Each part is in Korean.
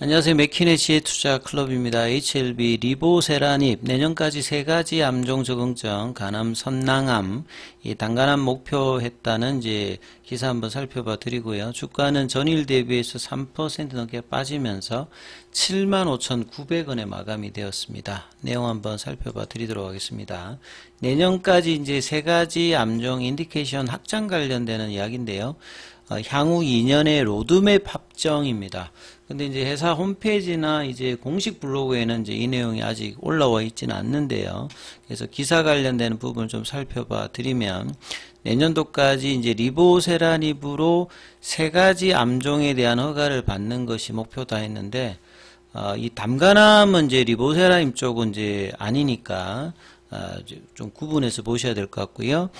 안녕하세요. 맥키네시의 투자 클럽입니다. HLB 리보세라닙 내년까지 3가지 암종 적응증 간암, 선낭암, 이 단간암 목표했다는 이제 기사 한번 살펴봐 드리고요. 주가는 전일 대비해서 3% 넘게 빠지면서 75,900원에 마감이 되었습니다. 내용 한번 살펴봐 드리도록 하겠습니다. 내년까지 이제 3가지 암종 인디케이션 확장 관련되는 이야기인데요. 향후 2년의 로드맵 합정입니다. 근데 이제 회사 홈페이지나 이제 공식 블로그에는 이제 이 내용이 아직 올라와 있지는 않는데요. 그래서 기사 관련되는 부분을 좀 살펴봐 드리면, 내년도까지 이제 리보세라닙으로 3가지 암종에 대한 허가를 받는 것이 목표다 했는데, 이 담간암은 이제 리보세라닙 쪽은 이제 아니니까, 좀 구분해서 보셔야 될 것 같고요.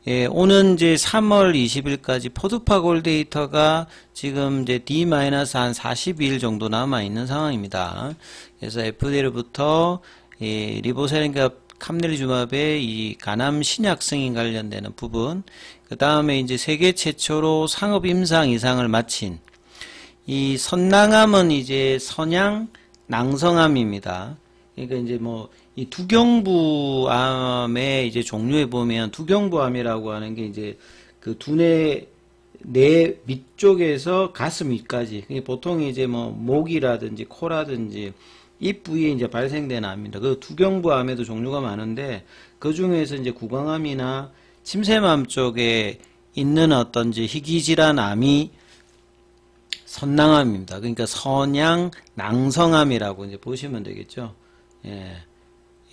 예, 오는 이제 3월 20일까지 포드파골 데이터가 지금 이제 D-한 42일 정도 남아 있는 상황입니다. 그래서 FDA로부터 리보세라닙과 캄넬리주맙의 이 간암 신약 승인 관련되는 부분, 그 다음에 이제 세계 최초로 상업 임상 이상을 마친 이 선낭암은 이제 선양 낭성암입니다. 그러니까 이제 뭐 이 두경부암의 이제 종류에 보면 두경부암이라고 하는 게 이제 그 두뇌 뇌 밑쪽에서 가슴 위까지, 보통 이제 뭐 목이라든지 코라든지 입 부위에 이제 발생되는 암입니다. 그 두경부암에도 종류가 많은데 그 중에서 이제 구강암이나 침샘암 쪽에 있는 어떤 이제 희귀질환 암이 선낭암입니다. 그러니까 선양 낭성암이라고 이제 보시면 되겠죠. 예.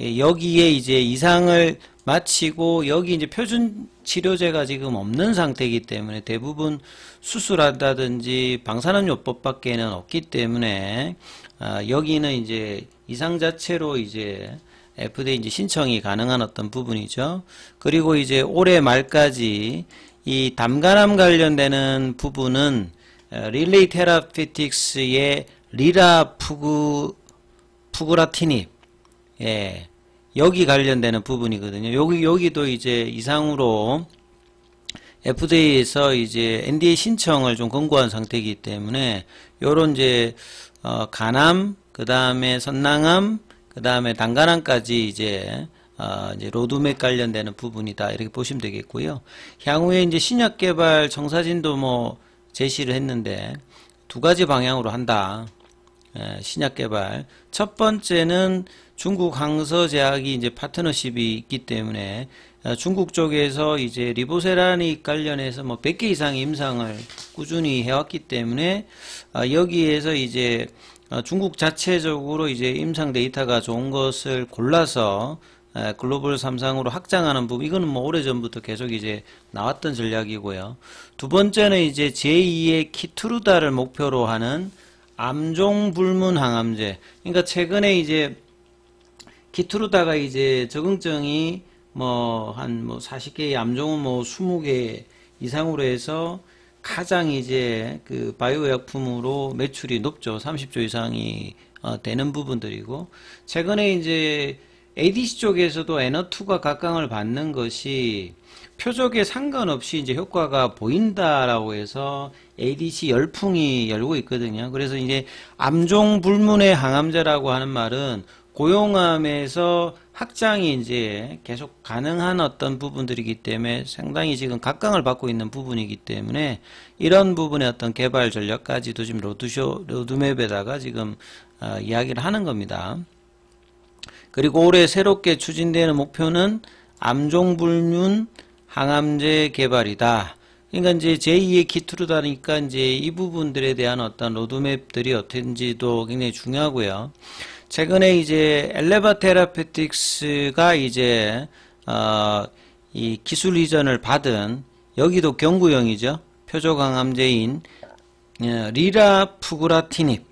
예, 여기에 이제 이상을 마치고 여기 이제 표준 치료제가 지금 없는 상태이기 때문에 대부분 수술한다든지 방사능요법밖에는 없기 때문에 여기는 이제 이상 자체로 이제 FDA 이제 신청이 가능한 어떤 부분이죠. 그리고 이제 올해 말까지 이 담간암 관련되는 부분은 릴레이 테라피틱스의 리라푸그라티닙, 예, 여기 관련되는 부분이거든요. 여기도 이제 이상으로 FDA에서 이제 NDA 신청을 좀 권고한 상태이기 때문에 요런 이제 간암, 그 다음에 선낭암, 그 다음에 단간암까지 이제 로드맵 관련되는 부분이다, 이렇게 보시면 되겠고요. 향후에 이제 신약 개발 청사진도 뭐 제시를 했는데 2가지 방향으로 한다. 예, 신약 개발. 첫 번째는 중국 항서제약이 이제 파트너십이 있기 때문에 중국 쪽에서 이제 리보세라닙 관련해서 뭐 100개 이상의 임상을 꾸준히 해왔기 때문에 여기에서 이제 중국 자체적으로 이제 임상 데이터가 좋은 것을 골라서 글로벌 3상으로 확장하는 부분, 이거는 뭐 오래전부터 계속 이제 나왔던 전략이고요. 두 번째는 이제 제2의 키투르다를 목표로 하는 암종 불문 항암제. 그러니까 최근에 이제 키투르다가 이제 적응증이 뭐 한 40개의 암종은 뭐 20개 이상으로 해서 가장 이제 그 바이오 약품으로 매출이 높죠. 30조 이상이 되는 부분들이고, 최근에 이제 ADC 쪽에서도 N2가 각광을 받는 것이 표적에 상관없이 이제 효과가 보인다라고 해서 ADC 열풍이 열고 있거든요. 그래서 이제 암종 불문의 항암제라고 하는 말은 고용암에서 확장이 이제 계속 가능한 어떤 부분들이기 때문에 상당히 지금 각광을 받고 있는 부분이기 때문에 이런 부분의 어떤 개발 전략까지도 지금 로드맵에다가 지금 이야기를 하는 겁니다. 그리고 올해 새롭게 추진되는 목표는 암종 불문 항암제 개발이다. 그러니까 이제 제2의 키투르다니까 이제 이 부분들에 대한 어떤 로드맵들이 어떤지도 굉장히 중요하고요. 최근에 이제 엘레바 테라피틱스가 이제 이 기술 이전을 받은, 여기도 경구형이죠. 표적 항암제인 리라푸그라티닙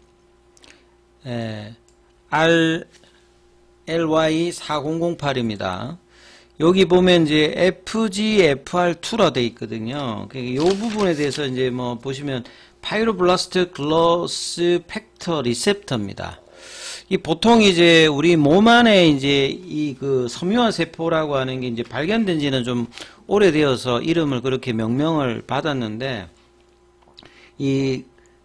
RLY4008입니다. 여기 보면 이제 FGFR2라 되어 있거든요. 이 부분에 대해서 이제 뭐 보시면 파이로블라스트 글로스 팩터 리셉터입니다. 이 보통 이제 우리 몸 안에 이제 이 그 섬유화 세포라고 하는 게 이제 발견된 지는 좀 오래되어서 이름을 그렇게 명명을 받았는데, 이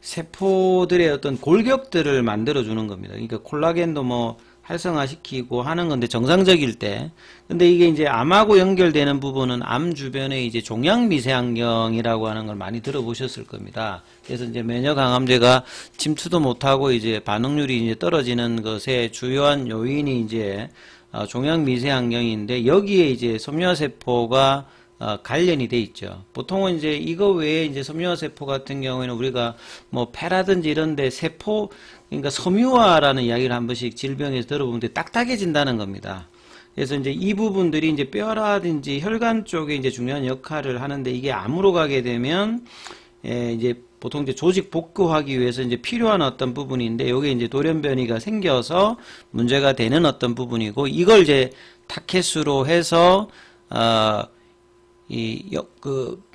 세포들의 어떤 골격들을 만들어 주는 겁니다. 그러니까 콜라겐도 뭐 활성화시키고 하는 건데 정상적일 때. 근데 이게 이제 암하고 연결되는 부분은 암 주변에 이제 종양 미세환경이라고 하는 걸 많이 들어보셨을 겁니다. 그래서 이제 면역항암제가 침투도 못하고 이제 반응률이 이제 떨어지는 것의 주요한 요인이 이제 종양 미세환경인데, 여기에 이제 섬유화세포가 관련이 돼 있죠. 보통은 이제 이거 외에 이제 섬유화세포 같은 경우에는 우리가 뭐 폐라든지 이런데 세포, 그러니까 섬유화라는 이야기를 한 번씩 질병에서 들어보는데 딱딱해진다는 겁니다. 그래서 이제 이 부분들이 이제 뼈라든지 혈관 쪽에 이제 중요한 역할을 하는데, 이게 암으로 가게 되면 이제 보통 이제 조직 복구하기 위해서 이제 필요한 어떤 부분인데, 요게 이제 돌연변이가 생겨서 문제가 되는 어떤 부분이고, 이걸 이제 타켓으로 해서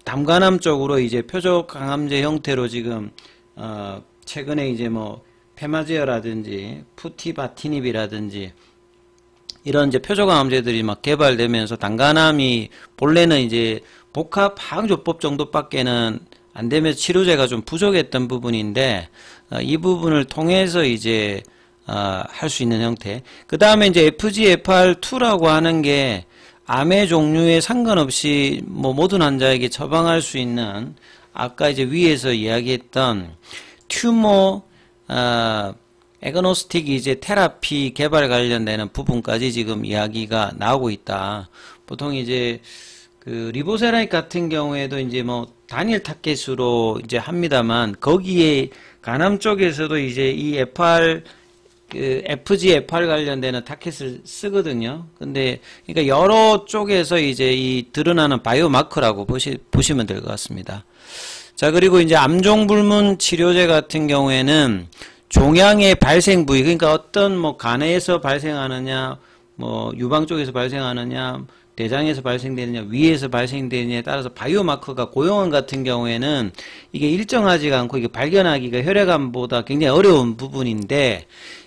담관암 쪽으로 이제 표적항암제 형태로 지금 최근에 이제 뭐 페마제어라든지 푸티바티닙이라든지 이런 이제 표적항암제들이 막 개발되면서, 담관암이 본래는 이제 복합 항조법 정도밖에는 안 되면서 치료제가 좀 부족했던 부분인데, 이 부분을 통해서 이제 할 수 있는 형태. 그 다음에 이제 FGFR2라고 하는 게 암의 종류에 상관없이 뭐 모든 환자에게 처방할 수 있는, 아까 이제 위에서 이야기했던 튜머 에그노스틱 이제 테라피 개발 관련되는 부분까지 지금 이야기가 나오고 있다. 보통 이제 그 리보세라믹 같은 경우에도 이제 뭐 단일 타켓으로 이제 합니다만, 거기에 간암 쪽에서도 이제 이 FGFR 관련되는 타켓을 쓰거든요. 근데 그러니까 여러 쪽에서 이제 이 드러나는 바이오마커라고 보시면 될 것 같습니다. 자, 그리고 이제 암종 불문 치료제 같은 경우에는 종양의 발생 부위, 그러니까 어떤 뭐 간에서 발생하느냐, 뭐 유방 쪽에서 발생하느냐, 대장에서 발생되느냐, 위에서 발생되느냐에 따라서 바이오마커가 고용암 같은 경우에는 이게 일정하지가 않고 이게 발견하기가 혈액암보다 굉장히 어려운 부분인데,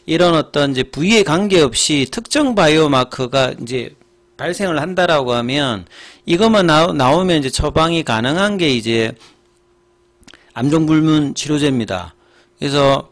이런 어떤 이제 부위에 관계없이 특정 바이오마커가 이제 발생을 한다라고 하면, 이것만 나오면 이제 처방이 가능한 게 이제 암종불문 치료제입니다. 그래서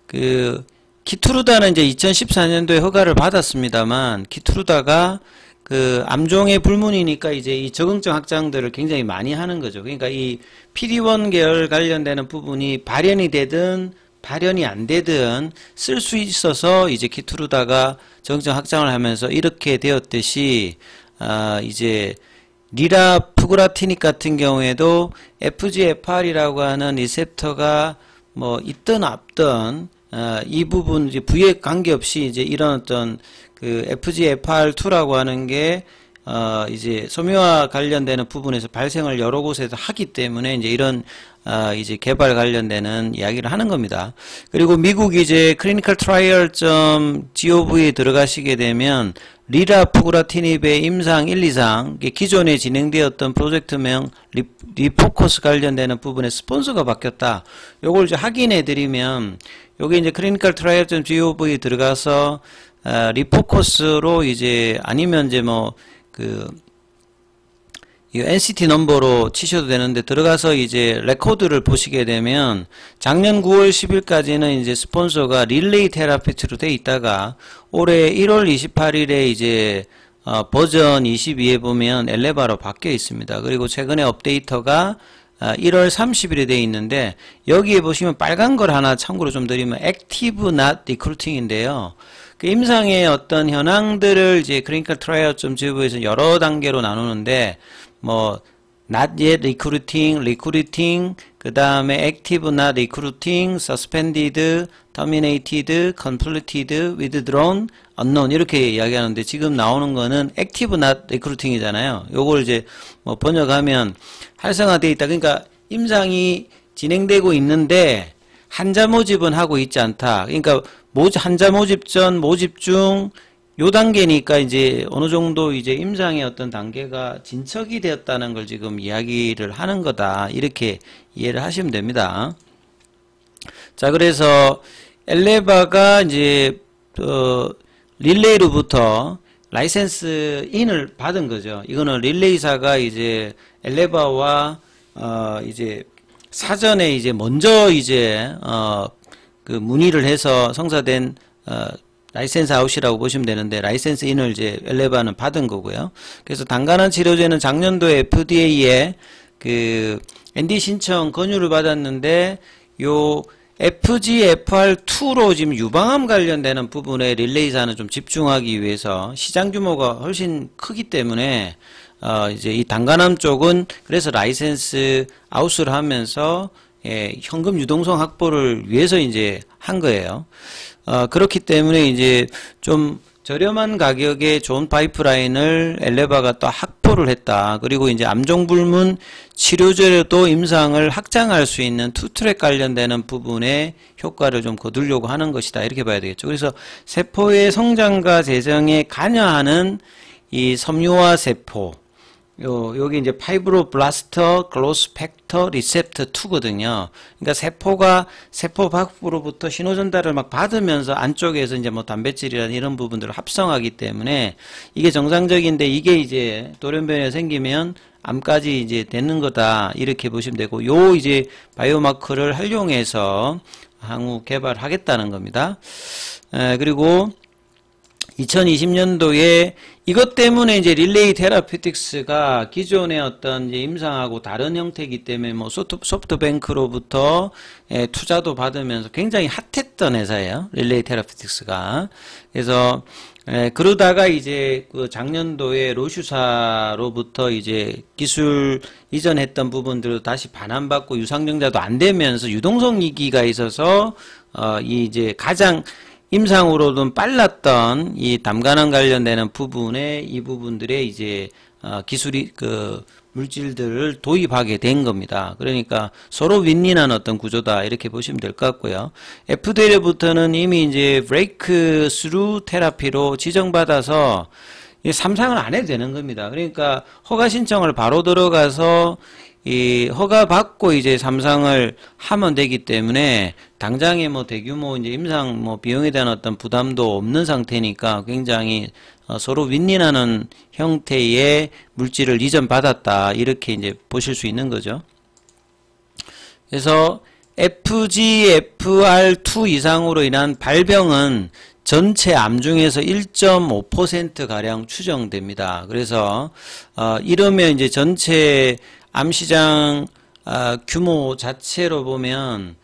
그 키투르다는 이제 2014년도에 허가를 받았습니다만, 키투르다가 그 암종의 불문이니까 이제 이 적응증 확장들을 굉장히 많이 하는 거죠. 그러니까 이 PD-1 계열 관련되는 부분이 발현이 되든 발현이 안 되든 쓸 수 있어서 이제 키투르다가 적응증 확장을 하면서 이렇게 되었듯이, 이제 리라푸그라티닉 같은 경우에도 FGFR이라고 하는 리셉터가 뭐 있든 없든 이 부분 이제 부위에 관계없이 이제 이런 어떤 그 FGFR2라고 하는 게 이제 섬유화 관련되는 부분에서 발생을 여러 곳에서 하기 때문에 이제 이런 이제 개발 관련되는 이야기를 하는 겁니다. 그리고 미국 이제 clinical trial.gov에 들어가시게 되면 리라푸그라티닙의 임상 1, 2상, 기존에 진행되었던 프로젝트명 리포커스 관련되는 부분에 스폰서가 바뀌었다. 요걸 이제 확인해 드리면, 요게 이제 clinical trial.gov에 들어가서 리포커스로 이제 아니면 이제 뭐 이 NCT 넘버로 치셔도 되는데, 들어가서 이제 레코드를 보시게 되면 작년 9월 10일까지는 이제 스폰서가 릴레이 테라피트로 돼 있다가 올해 1월 28일에 이제 버전 22에 보면 엘레바로 바뀌어 있습니다. 그리고 최근에 업데이터가 1월 30일에 돼 있는데, 여기에 보시면 빨간 걸 하나 참고로 좀 드리면 Active Not Recruiting인데요. 그 임상의 어떤 현황들을 이제 clinical trial.gov에서 여러 단계로 나누는데, 뭐 not yet recruiting, 그 다음에 active not recruiting, suspended, terminated, completed, withdrawn, unknown 이렇게 이야기하는데, 지금 나오는 거는 active not recruiting이잖아요. 요걸 이제 뭐 번역하면 활성화되어 있다. 그러니까 임상이 진행되고 있는데 환자 모집은 하고 있지 않다. 그러니까 환자 모집 전, 모집 중, 요 단계니까 이제 어느 정도 이제 임상의 어떤 단계가 진척이 되었다는 걸 지금 이야기를 하는 거다. 이렇게 이해를 하시면 됩니다. 자, 그래서 엘레바가 이제 릴레이로부터 라이센스 인을 받은 거죠. 이거는 릴레이사가 이제 엘레바와 이제 사전에 이제 먼저 이제 그 문의를 해서 성사된 라이센스 아웃이라고 보시면 되는데 라이센스 인을 이제 엘레바는 받은 거고요. 그래서 단간환 치료제는 작년도에 FDA에 그 NDA 신청 권유를 받았는데 요 FGFR2로 지금 유방암 관련되는 부분에 릴레이 사안을 좀 집중하기 위해서 시장 규모가 훨씬 크기 때문에 이제 이 단간암 쪽은 그래서 라이센스 아웃을 하면서 예, 현금 유동성 확보를 위해서 이제 한 거예요. 그렇기 때문에 이제 좀 저렴한 가격에 좋은 파이프라인을 엘레바가 또 확보를 했다. 그리고 이제 암종불문 치료제로도 임상을 확장할 수 있는 투트랙 관련되는 부분에 효과를 좀 거두려고 하는 것이다. 이렇게 봐야 되겠죠. 그래서 세포의 성장과 재생에 관여하는 이 섬유화 세포, 여기 이제 파이브로블라스터 글로스 팩터 리셉터 2거든요. 그러니까 세포가 세포 밖으로부터 신호 전달을 막 받으면서 안쪽에서 이제 뭐 단백질이라는 이런 부분들을 합성하기 때문에 이게 정상적인데 이게 이제 돌연변이가 생기면 암까지 이제 되는 거다. 이렇게 보시면 되고 요 이제 바이오마커를 활용해서 향후 개발하겠다는 겁니다. 그리고 2020년도에 이것 때문에 이제 릴레이 테라피틱스가 기존의 어떤 이제 임상하고 다른 형태이기 때문에 뭐 소프트뱅크로부터 투자도 받으면서 굉장히 핫했던 회사예요. 릴레이 테라피틱스가. 그래서 그러다가 이제 그 작년도에 로슈사로부터 이제 기술 이전했던 부분들을 다시 반환받고 유상증자도 안 되면서 유동성 위기가 있어서 이 이제 가장 임상으로는 빨랐던 이 담간환 관련되는 부분에 이 부분들의 이제 기술이 그 물질들을 도입하게 된 겁니다. 그러니까 서로 윈윈한 어떤 구조다 이렇게 보시면 될 것 같고요. FDA로부터는 이미 이제 브레이크 스루 테라피로 지정받아서 삼상을 안 해도 되는 겁니다. 그러니까 허가 신청을 바로 들어가서 이 허가 받고 이제 삼상을 하면 되기 때문에 당장에 뭐 대규모 이제 임상 뭐 비용에 대한 어떤 부담도 없는 상태니까 굉장히 서로 윈윈하는 형태의 물질을 이전받았다 이렇게 이제 보실 수 있는 거죠. 그래서 FGFR2 이상으로 인한 발병은 전체 암 중에서 1.5% 가량 추정됩니다. 그래서 이러면 이제 전체 암시장 규모 자체로 보면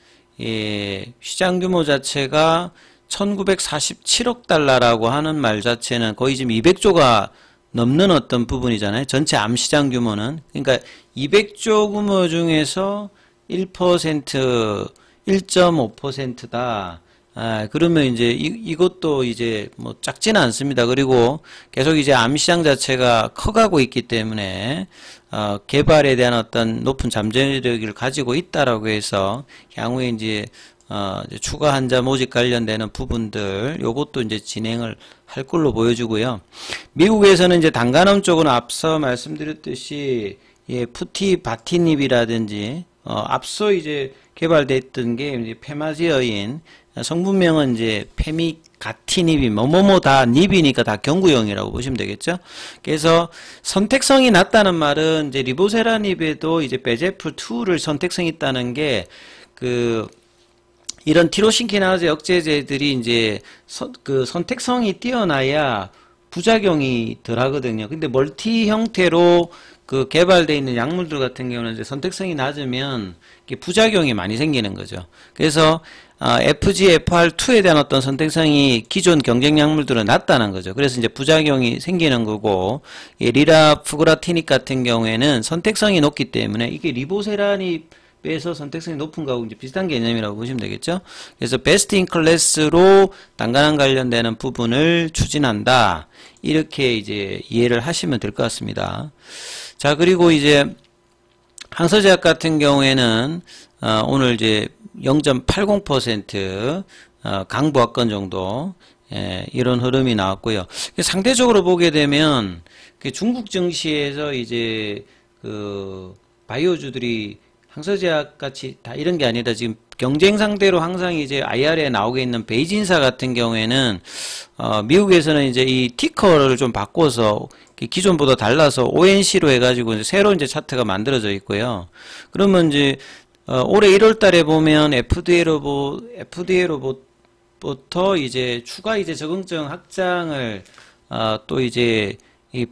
시장 규모 자체가 1947억 달러라고 하는 말 자체는 거의 지금 200조가 넘는 어떤 부분이잖아요. 전체 암시장 규모는. 그러니까 200조 규모 중에서 1%, 1.5%다. 그러면 이제 이것도 이제 뭐 작지는 않습니다. 그리고 계속 이제 암시장 자체가 커가고 있기 때문에 개발에 대한 어떤 높은 잠재력을 가지고 있다라고 해서 향후에 이제 추가 환자 모집 관련되는 부분들 요것도 이제 진행을 할 걸로 보여주고요. 미국에서는 이제 단간암 쪽은 앞서 말씀드렸듯이 푸티바티닙이라든지 앞서 이제 개발됐던 게 이제 페마지어인 성분명은 이제 페미가티닙이 뭐뭐다 닙이니까 다 경구용이라고 보시면 되겠죠. 그래서 선택성이 낮다는 말은 이제 리보세라닙에도 이제 베제프2를 선택성이 있다는 게 이런 티로신키나즈 억제제들이 이제 그 선택성이 뛰어나야 부작용이 덜 하거든요. 근데 멀티 형태로 그 개발되어 있는 약물들 같은 경우는 이제 선택성이 낮으면 부작용이 많이 생기는 거죠. 그래서 FGFR2에 대한 어떤 선택성이 기존 경쟁 약물들은 낮다는 거죠. 그래서 이제 부작용이 생기는 거고, 리라푸그라티닉 같은 경우에는 선택성이 높기 때문에 이게 리보세라닙에서 선택성이 높은 거하고 이제 비슷한 개념이라고 보시면 되겠죠. 그래서 베스트 인 클래스로 단간암 관련되는 부분을 추진한다. 이렇게 이제 이해를 하시면 될 것 같습니다. 자, 그리고 이제 항서제약 같은 경우에는 오늘 이제 0.80% 강보합권 정도 이런 흐름이 나왔고요. 상대적으로 보게 되면 중국 증시에서 이제 그 바이오주들이 항서제약 같이 다 이런 게 아니다. 지금 경쟁 상대로 항상 이제 IR에 나오게 있는 베이진사 같은 경우에는 미국에서는 이제 이 티커를 좀 바꿔서 기존보다 달라서 ONC로 해가지고 이제 새로 이제 차트가 만들어져 있고요. 그러면 이제 올해 1월 달에 보면 FDA로부터 이제 추가 이제 적응증 확장을 또 이제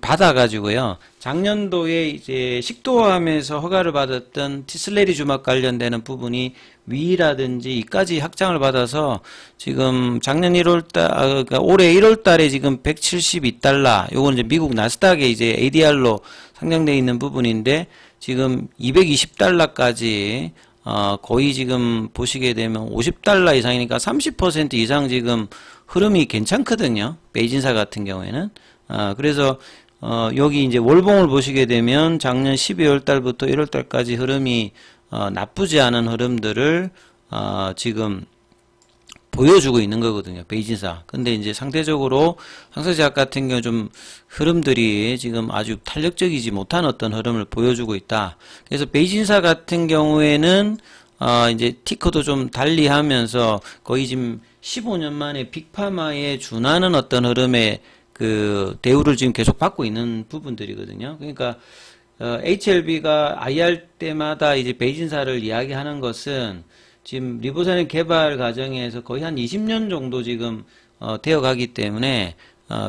받아가지고요. 작년도에 이제 식도암에서 허가를 받았던 티슬레리주막 관련되는 부분이 위라든지 이까지 확장을 받아서 지금 작년 1월달, 그러니까 올해 1월달에 지금 172달러, 요건 이제 미국 나스닥에 이제 ADR로 상장되어 있는 부분인데 지금 220달러까지 거의 지금 보시게 되면 50달러 이상이니까 30% 이상 지금 흐름이 괜찮거든요. 베이진사 같은 경우에는. 그래서 여기 이제 월봉을 보시게 되면 작년 12월 달부터 1월 달까지 흐름이 나쁘지 않은 흐름들을 지금 보여주고 있는 거거든요. 베이진사. 근데 이제 상대적으로 항서제약 같은 경우 좀 흐름들이 지금 아주 탄력적이지 못한 어떤 흐름을 보여주고 있다. 그래서 베이진사 같은 경우에는 이제 티커도 좀 달리하면서 거의 지금 15년 만에 빅파마에 준하는 어떤 흐름의 그 대우를 지금 계속 받고 있는 부분들이거든요. 그러니까 HLB가 IR 때마다 이제 베이진사를 이야기하는 것은 지금 리보산의 개발 과정에서 거의 한 20년 정도 지금 되어 가기 때문에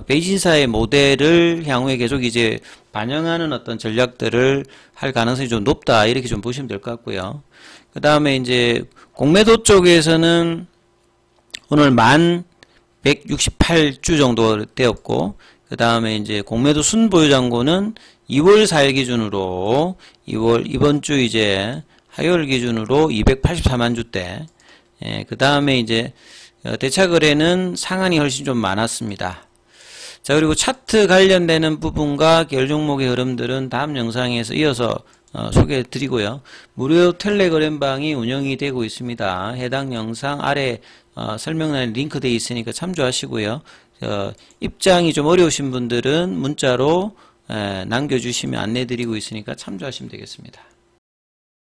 베이진사의 모델을 향후에 계속 이제 반영하는 어떤 전략들을 할 가능성이 좀 높다, 이렇게 좀 보시면 될 것 같고요. 그 다음에 이제 공매도 쪽에서는 오늘 1168주 정도 되었고, 그 다음에 이제 공매도 순보유잔고는 2월 4일 기준으로 이번 주 이제 화요일 기준으로 284만 주대. 그 다음에 이제 대차 거래는 상한이 훨씬 좀 많았습니다. 자, 그리고 차트 관련되는 부분과 계열 종목의 흐름들은 다음 영상에서 이어서 소개해 드리고요. 무료 텔레그램방이 운영이 되고 있습니다. 해당 영상 아래 설명란에 링크되어 있으니까 참조하시고요. 입장이 좀 어려우신 분들은 문자로 남겨주시면 안내 드리고 있으니까 참조하시면 되겠습니다.